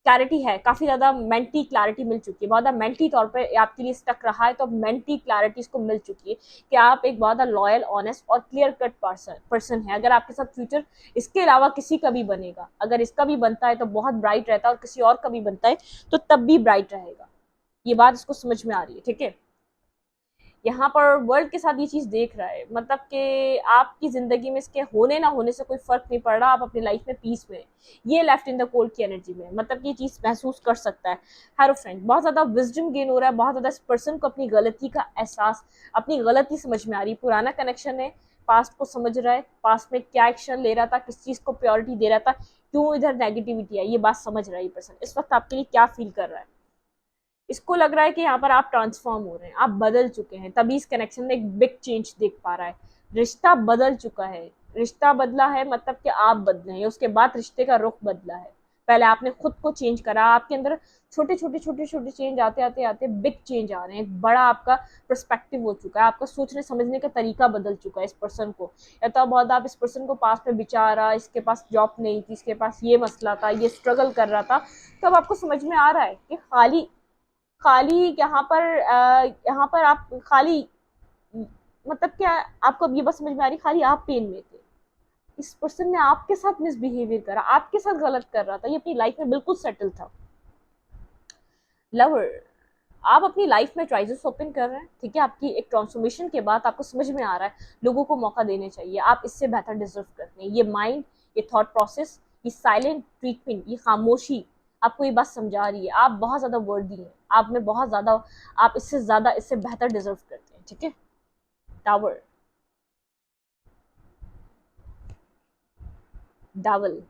क्लैरिटी है, काफ़ी ज़्यादा मेंटली क्लैरिटी मिल चुकी है, बहुत ज़्यादा मेंटली तौर पे आपके लिए स्टक रहा है, तो अब मेंटली क्लैरिटी इसको मिल चुकी है कि आप एक बहुत ज़्यादा लॉयल, ऑनेस्ट और क्लियर कट पर्सन है। अगर आपके साथ फ्यूचर इसके अलावा किसी का भी बनेगा, अगर इसका भी बनता है तो बहुत ब्राइट रहता है, और किसी और का भी बनता है तो तब भी ब्राइट रहेगा। ये बात इसको समझ में आ रही है, ठीक है। यहाँ पर वर्ल्ड के साथ ये चीज़ देख रहा है, मतलब कि आपकी ज़िंदगी में इसके होने ना होने से कोई फ़र्क नहीं पड़ रहा, आप अपनी लाइफ में पीस में, ये लेफ्ट इन द कोल्ड की एनर्जी में, मतलब ये चीज़ महसूस कर सकता है। हैरो फ्रेंड, बहुत ज़्यादा विजडम गेन हो रहा है, बहुत ज़्यादा इस पर्सन को अपनी गलती का एहसास, अपनी गलती समझ में आ रही है। पुराना कनेक्शन है, पास्ट को समझ रहा है, पास्ट में क्या एक्शन ले रहा था, किस चीज़ को प्रायोरिटी दे रहा था, क्यों इधर नेगेटिविटी है, ये बात समझ रहा है ये पर्सन। इस वक्त आपके लिए क्या फील कर रहा है, इसको लग रहा है कि यहाँ पर आप ट्रांसफॉर्म हो रहे हैं, आप बदल चुके हैं, तभी इस कनेक्शन में एक बिग चेंज देख पा रहा है। रिश्ता बदल चुका है, रिश्ता बदला है, मतलब कि आप बदले हैं, उसके बाद रिश्ते का रुख बदला है। पहले आपने खुद को चेंज करा, आपके अंदर छोटे छोटे छोटे छोटे चेंज आते आते आते बिग चेंज आ रहे हैं, एक बड़ा आपका पर्सपेक्टिव हो चुका है, आपका सोचने समझने का तरीका बदल चुका है इस पर्सन को। या तो बहुत आप इस पर्सन को पास में बेचारा, इसके पास जॉब नहीं थी, इसके पास ये मसला था, ये स्ट्रगल कर रहा था, तो अब आपको समझ में आ रहा है कि खाली खाली यहाँ पर आप खाली, मतलब क्या, आपको अब ये बात समझ में आ रही, खाली आप पेन में थे, इस पर्सन ने आपके साथ मिसबिहेवियर करा, आपके साथ गलत कर रहा था, ये अपनी लाइफ में बिल्कुल सेटल था। लवर, आप अपनी लाइफ में चॉइसेस ओपन कर रहे हैं, ठीक है, आपकी एक ट्रांसफॉर्मेशन के बाद आपको समझ में आ रहा है लोगों को मौका देने चाहिए, आप इससे बेहतर डिजर्व करते हैं। ये माइंड, ये थॉट प्रोसेस, ये साइलेंट ट्रीटमेंट, ये खामोशी आपको ये बात समझा रही है, आप बहुत ज्यादा वर्दी हैं, आप में बहुत ज्यादा, आप इससे ज्यादा, इससे बेहतर डिजर्व करते हैं, ठीक है। टावर, डावल,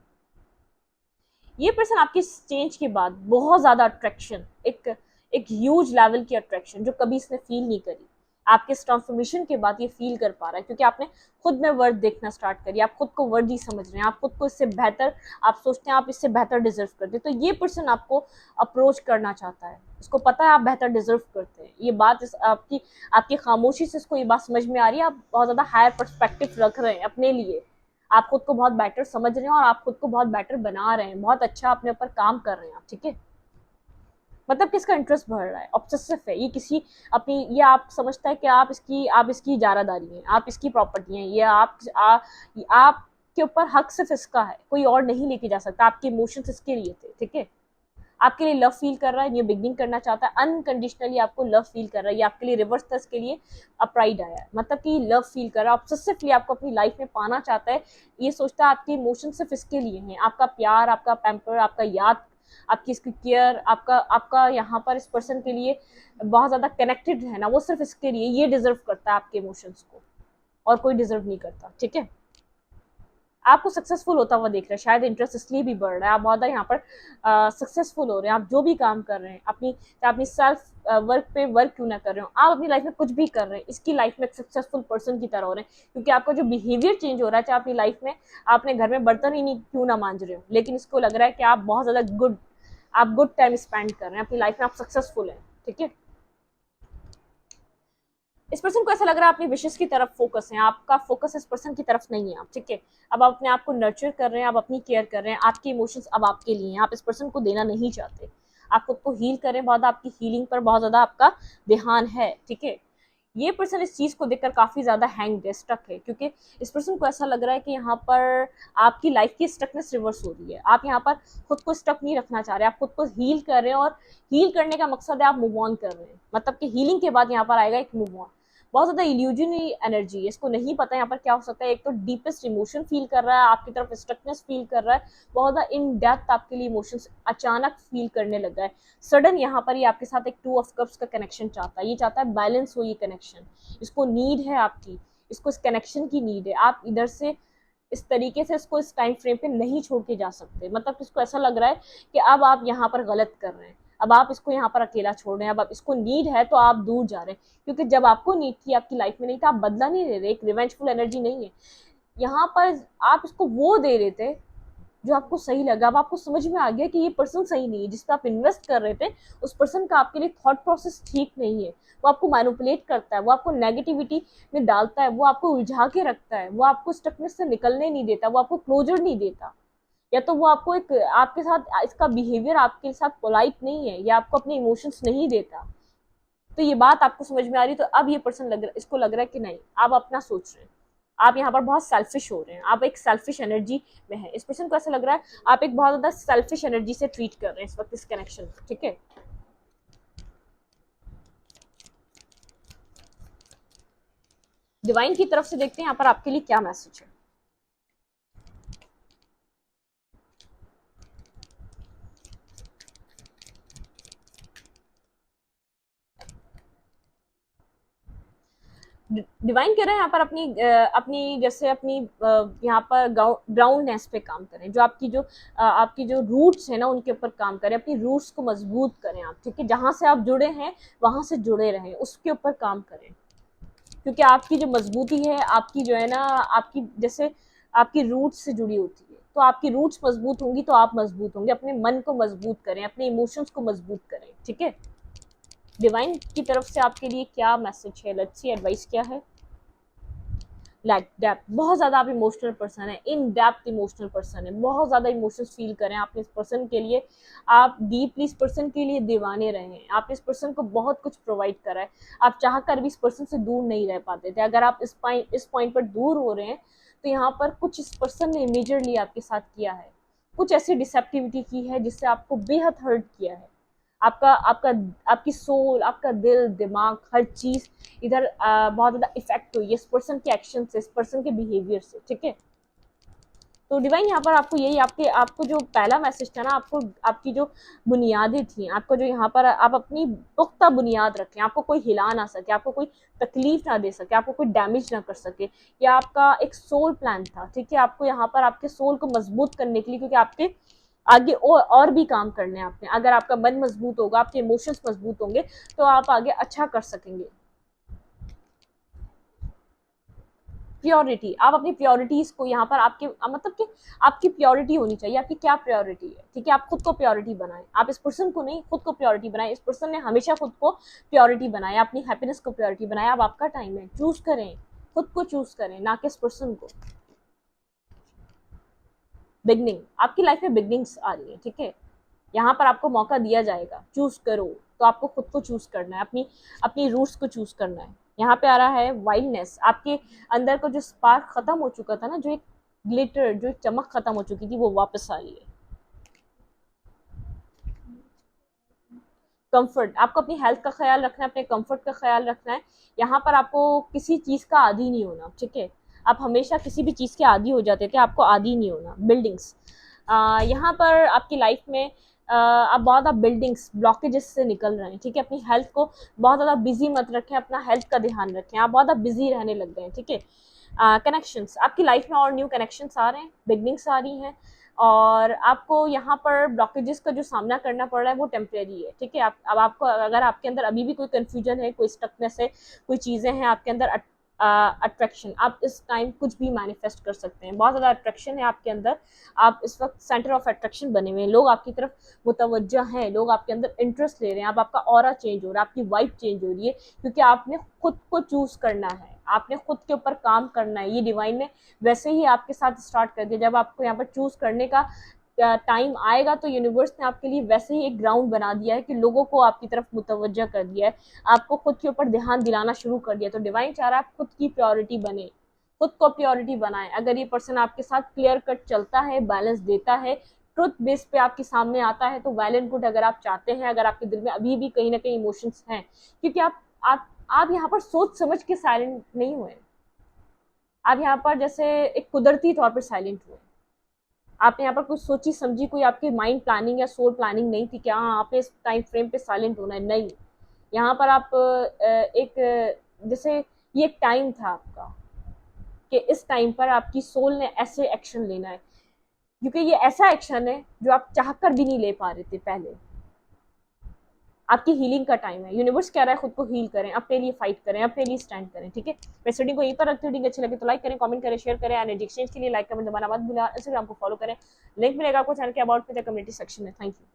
ये पर्सन आपकी चेंज के बाद बहुत ज्यादा अट्रैक्शन, एक ह्यूज लेवल की अट्रैक्शन जो कभी इसने फील नहीं करी, आपके ट्रांसफॉर्मेशन के बाद ये फील कर पा रहा है, क्योंकि आपने खुद में वर्थ देखना स्टार्ट करी, आप खुद को वर्दी समझ रहे हैं, आप खुद को इससे बेहतर, आप सोचते हैं आप इससे बेहतर डिजर्व करते हैं, तो ये पर्सन आपको अप्रोच करना चाहता है, इसको पता है आप बेहतर डिजर्व करते हैं, ये बात आपकी आपकी खामोशी से इसको ये बात समझ में आ रही है, आप बहुत ज्यादा हायर पर्सपेक्टिव रख रहे हैं अपने लिए, आप खुद को बहुत बेटर समझ रहे हैं और आप खुद को बहुत बेटर बना रहे हैं, बहुत अच्छा अपने ऊपर काम कर रहे हैं आप, ठीक है। मतलब किसका इंटरेस्ट बढ़ रहा है, ऑब्सेसिव है ये, किसी अपनी, ये आप समझता है कि आप इसकी इजारादारी हैं, आप इसकी प्रॉपर्टी हैं, ये आपके ऊपर हक सिर्फ इसका है, कोई और नहीं लेके जा सकता, आपके इमोशंस इसके लिए थे, ठीक है। आपके लिए लव फील कर रहा है, न्यू बिगनिंग करना चाहता है, अनकंडीशनली आपको लव फील कर रहा है, ये आपके लिए रिवर्स था, इसके लिए अपराइड आया है, मतलब कि लव फील कर रहा है, ऑब्सेसिवली आपको अपनी लाइफ में पाना चाहता है, ये सोचता है आपके इमोशन सिर्फ इसके लिए हैं, आपका प्यार, आपका पैम्पर, आपका याद, आपकी इसकी केयर, आपका आपका यहाँ पर इस पर्सन के लिए बहुत ज्यादा कनेक्टेड है ना, वो सिर्फ इसके लिए, ये डिजर्व करता है आपके इमोशंस को, और कोई डिजर्व नहीं करता, ठीक है। आपको सक्सेसफुल होता हुआ देख रहे हैं, शायद इंटरेस्ट इसलिए भी बढ़ रहा है, आप बहुत यहाँ पर सक्सेसफुल हो रहे हैं, आप जो भी काम कर रहे हैं, अपनी सेल्फ वर्क पे वर्क क्यों ना कर रहे हो, आप अपनी लाइफ में कुछ भी कर रहे हैं, इसकी लाइफ में एक सक्सेसफुल पर्सन की तरह हो रहे हैं, क्योंकि आपका जो बिहेवियर चेंज हो रहा है, चाहे अपनी लाइफ में आपने घर में बर्तन ही नहीं क्यों ना मांज रहे हो, लेकिन इसको लग रहा है कि आप बहुत ज्यादा आप गुड टाइम स्पेंड कर रहे हैं अपनी लाइफ में, आप सक्सेसफुल हैं, ठीक है। इस पर्सन को ऐसा लग रहा है अपनी विशेष की तरफ फोकस है, आपका फोकस इस पर्सन की तरफ नहीं है, आप, ठीक है। अब आप अपने आप को नर्चर कर रहे हैं, आप अपनी केयर कर रहे हैं, आपके इमोशंस अब आपके लिए हैं, आप इस पर्सन को देना नहीं चाहते, आप खुद को हील करें, बहुत आपकी हीलिंग पर बहुत ज्यादा आपका ध्यान है, ठीक है। ये पर्सन इस चीज को देखकर काफी ज्यादा हैंग है, स्टक है, क्योंकि इस पर्सन को ऐसा लग रहा है कि यहाँ पर आपकी लाइफ की स्टकनेस रिवर्स हो रही है, आप यहाँ पर खुद को स्टक नहीं रखना चाह रहे, आप खुद को हील कर रहे हैं, और हील करने का मकसद है आप मूव ऑन कर रहे हैं, मतलब कि हीलिंग के बाद यहाँ पर आएगा एक मूव ऑन, बहुत ज्यादा इल्यूजनरी एनर्जी है, इसको नहीं पता यहाँ पर क्या हो सकता है, एक तो डीपेस्ट इमोशन फील कर रहा है, आपकी तरफ स्टकनेस फील कर रहा है, बहुत ज्यादा इन डेप्थ आपके लिए इमोशंस अचानक फील करने लगा है, सडन यहाँ पर ये आपके साथ एक 2 ऑफ कप्स का कनेक्शन चाहता है, ये चाहता है बैलेंस हो ये कनेक्शन, इसको नीड है आपकी, इसको इस कनेक्शन की नीड है, आप इधर से इस तरीके से इसको इस टाइम फ्रेम पे नहीं छोड़ के जा सकते, मतलब इसको ऐसा लग रहा है कि अब आप यहाँ पर गलत कर रहे हैं, अब आप इसको यहाँ पर अकेला छोड़ रहे हैं, अब आप इसको नीड है तो आप दूर जा रहे हैं, क्योंकि जब आपको नीड थी आपकी लाइफ में नहीं था, आप बदला नहीं ले रहे, एक रिवेंजफुल एनर्जी नहीं है यहाँ पर, आप इसको वो दे रहे थे जो आपको सही लगा, अब आपको समझ में आ गया कि ये पर्सन सही नहीं है, जिस पर आप इन्वेस्ट कर रहे थे उस पर्सन का आपके लिए थॉट प्रोसेस ठीक नहीं है, वो आपको मैनिपुलेट करता है, वो आपको नेगेटिविटी में डालता है, वो आपको उलझा के रखता है, वो आपको स्टकनेस से निकलने नहीं देता, वो आपको क्लोजर नहीं देता, या तो वो आपको एक आपके साथ इसका बिहेवियर आपके साथ पोलाइट नहीं है, या आपको अपने इमोशंस नहीं देता, तो ये बात आपको समझ में आ रही, तो अब ये पर्सन इसको लग रहा है कि नहीं, आप अपना सोच रहे हैं, आप यहाँ पर बहुत सेल्फिश हो रहे हैं, आप एक सेल्फिश एनर्जी में है, इस पर्सन को ऐसा लग रहा है आप एक बहुत ज्यादा सेल्फिश एनर्जी से ट्रीट कर रहे हैं इस वक्त इस कनेक्शन को, ठीक है। डिवाइन की तरफ से देखते हैं यहाँ पर आपके लिए क्या मैसेज है। डिवाइन कह रहे हैं यहाँ पर अपनी जैसे अपनी यहाँ पर ग्राउंडनेस पे काम करें, जो आपकी जो रूट्स है ना उनके ऊपर काम करें, अपनी रूट्स को मजबूत करें आप, ठीक है, जहां से आप जुड़े हैं वहां से जुड़े रहें, उसके ऊपर काम करें, क्योंकि आपकी जो मजबूती है आपकी जो है ना, आपकी जैसे आपकी रूट्स से जुड़ी होती है, तो आपकी रूट्स मजबूत होंगी तो आप मजबूत होंगे। अपने मन को मजबूत करें, अपने इमोशंस को मजबूत करें, ठीक है। डिवाइन की तरफ से आपके लिए क्या मैसेज है, लेट्स सी एडवाइस क्या है। लाइक डेप्थ, बहुत ज्यादा आप इमोशनल पर्सन है, इन डेप्थ इमोशनल पर्सन है, बहुत ज्यादा इमोशंस फील करें आपने इस पर्सन के लिए, आप डीपली इस पर्सन के लिए दीवाने रहे हैं, आपने इस पर्सन को बहुत कुछ प्रोवाइड करा है, आप चाह कर भी इस पर्सन से दूर नहीं रह पाते थे। अगर आप इस पॉइंट पर दूर हो रहे हैं तो यहाँ पर कुछ इस पर्सन ने मेजरली आपके साथ किया है, कुछ ऐसी डिसेप्टिविटी की है जिससे आपको बेहद हर्ट किया है। आपका आपका आपकी सोल, आपका दिल, दिमाग, हर चीज इधर बहुत ज्यादा इफेक्ट हुई है इस पर्सन के एक्शन से, इस पर्सन के बिहेवियर से, ठीक है। तो डिवाइन यहाँ पर आपको यही आपको जो पहला मैसेज था ना, आपको आपकी जो बुनियादें थी, आपको जो यहाँ पर आप अपनी पुख्ता बुनियाद रखें, आपको कोई हिला ना सके, आपको कोई तकलीफ ना दे सके, आपको कोई डैमेज ना कर सके, या आपका एक सोल प्लान था, ठीक है। आपको यहाँ पर आपके सोल को मजबूत करने के लिए, क्योंकि आपके आगे और भी काम करने हैं आपने, अगर आपका मन मजबूत होगा, आपके इमोशंस मजबूत होंगे तो आप आगे अच्छा कर सकेंगे। प्योरिटी, आप अपनी प्योरिटीज को यहाँ पर आपके मतलब कि आपकी प्योरिटी होनी चाहिए, आपकी क्या प्योरिटी है, ठीक है। आप खुद को प्योरिटी बनाएं, आप इस पर्सन को नहीं, खुद को प्योरिटी बनाएं। इस पर्सन ने हमेशा खुद को प्योरिटी बनाया, अपनी हैप्पीनेस को प्योरिटी बनाया। अब आपका टाइम है, चूज करें, खुद को चूज करें, ना कि इस पर्सन को। बिगनिंग, आपकी लाइफ में बिगनिंग्स आ रही है, ठीक है। यहाँ पर आपको मौका दिया जाएगा, चूज करो, तो आपको खुद को चूज करना है, अपनी अपनी रूट्स को चूज करना है। यहाँ पे आ रहा है वाइल्डनेस, आपके अंदर का जो स्पार्क खत्म हो चुका था ना, जो एक ग्लिटर, जो एक चमक खत्म हो चुकी थी, वो वापस आ रही है। कंफर्ट, आपको अपनी हेल्थ का ख्याल रखना है, अपने कंफर्ट का ख्याल रखना है। यहाँ पर आपको किसी चीज का आदी नहीं होना, ठीक है। आप हमेशा किसी भी चीज के आदी हो जाते थे, आपको आदी नहीं होना। बिल्डिंग्स, यहाँ पर आपकी लाइफ में आप बहुत ज़्यादा बिल्डिंग्स ब्लॉकेजेस से निकल रहे हैं, ठीक है। अपनी हेल्थ को बहुत ज़्यादा बिजी मत रखें, अपना हेल्थ का ध्यान रखें, आप बहुत ज़्यादा बिजी रहने लग गए हैं, ठीक है। कनेक्शंस, आपकी लाइफ में और न्यू कनेक्शंस आ रहे हैं, बिगनिंग्स आ रही हैं, और आपको यहाँ पर ब्लॉकेजेस का जो सामना करना पड़ रहा है वो टेम्परेरी है, ठीक है। अब आपको, अगर आपके अंदर अभी भी कोई कन्फ्यूजन है, कोई स्टकनेस है, कोई चीज़ें हैं आपके अंदर, अट्रैक्शन, आप इस टाइम कुछ भी मैनिफेस्ट कर सकते हैं, बहुत ज़्यादा अट्रैक्शन है आपके अंदर, आप इस वक्त सेंटर ऑफ अट्रैक्शन बने हुए हैं, लोग आपकी तरफ मुतवज्जा हैं, लोग आपके अंदर इंटरेस्ट ले रहे हैं, अब आपका ऑरा चेंज हो रहा है, आपकी वाइब चेंज हो रही है, क्योंकि आपने खुद को चूज करना है, आपने खुद के ऊपर काम करना है। ये डिवाइन ने वैसे ही आपके साथ स्टार्ट कर दिया, जब आपको यहाँ पर चूज करने का टाइम आएगा तो यूनिवर्स ने आपके लिए वैसे ही एक ग्राउंड बना दिया है कि लोगों को आपकी तरफ मुतवज्जा कर दिया है, आपको खुद के ऊपर ध्यान दिलाना शुरू कर दिया। तो डिवाइन चाह रहा है आप खुद की प्योरिटी बने, खुद को प्योरिटी बनाएं। अगर ये पर्सन आपके साथ क्लियर कट चलता है, बैलेंस देता है, ट्रुथ बेस पे आपके सामने आता है, तो वेल एंड गुड। अगर आप चाहते हैं, अगर आपके दिल में अभी भी कहीं ना कहीं इमोशंस हैं, क्योंकि आप यहाँ पर सोच समझ के साइलेंट नहीं हुए, आप यहाँ पर जैसे एक कुदरती तौर पर साइलेंट हुए, आपने यहाँ पर कुछ सोची समझी, कोई आपकी माइंड प्लानिंग या सोल प्लानिंग नहीं थी कि हाँ आपने इस टाइम फ्रेम पे साइलेंट होना है, नहीं। यहाँ पर आप एक जैसे ये एक टाइम था आपका कि इस टाइम पर आपकी सोल ने ऐसे एक्शन लेना है, क्योंकि ये ऐसा एक्शन है जो आप चाहकर भी नहीं ले पा रहे थे पहले। आपकी हीलिंग का टाइम है, यूनिवर्स कह रहा है खुद को हील करें, अपने लिए फाइट करें, अपने लिए स्टैंड करें, ठीक है। मैं स्टडी को यहीं पर रखती हूँ, अच्छी लगे तो लाइक करें, कमेंट करें, शेयर करें, एंड एक्सचेंज के लिए लाइक कमेंट दबाना मत भूलिए। इंस्टाग्राम को फॉलो करें, लिंक मिलेगा आपको चैनल के अबाउट पे, कम्युनिटी सेक्शन में। Thank you.